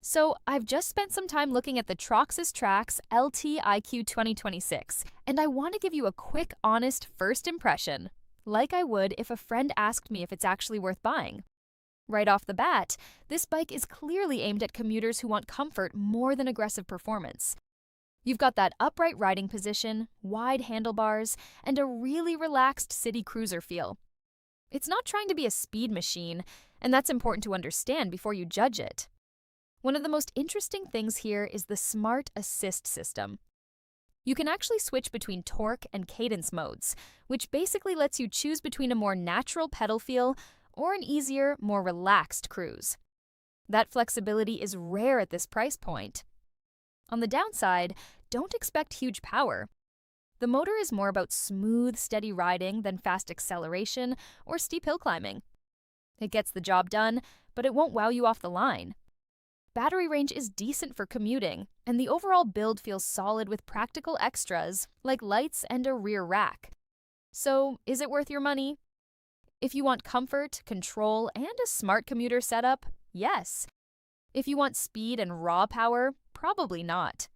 So, I've just spent some time looking at the Troxus Trax LT 2026, and I want to give you a quick, honest first impression, like I would if a friend asked me if it's actually worth buying. Right off the bat, this bike is clearly aimed at commuters who want comfort more than aggressive performance. You've got that upright riding position, wide handlebars, and a really relaxed city cruiser feel. It's not trying to be a speed machine, and that's important to understand before you judge it. One of the most interesting things here is the Smart Assist system. You can actually switch between torque and cadence modes, which basically lets you choose between a more natural pedal feel or an easier, more relaxed cruise. That flexibility is rare at this price point. On the downside, don't expect huge power. The motor is more about smooth, steady riding than fast acceleration or steep hill climbing. It gets the job done, but it won't wow you off the line. Battery range is decent for commuting, and the overall build feels solid with practical extras like lights and a rear rack. So, is it worth your money? If you want comfort, control, and a smart commuter setup, yes. If you want speed and raw power, probably not.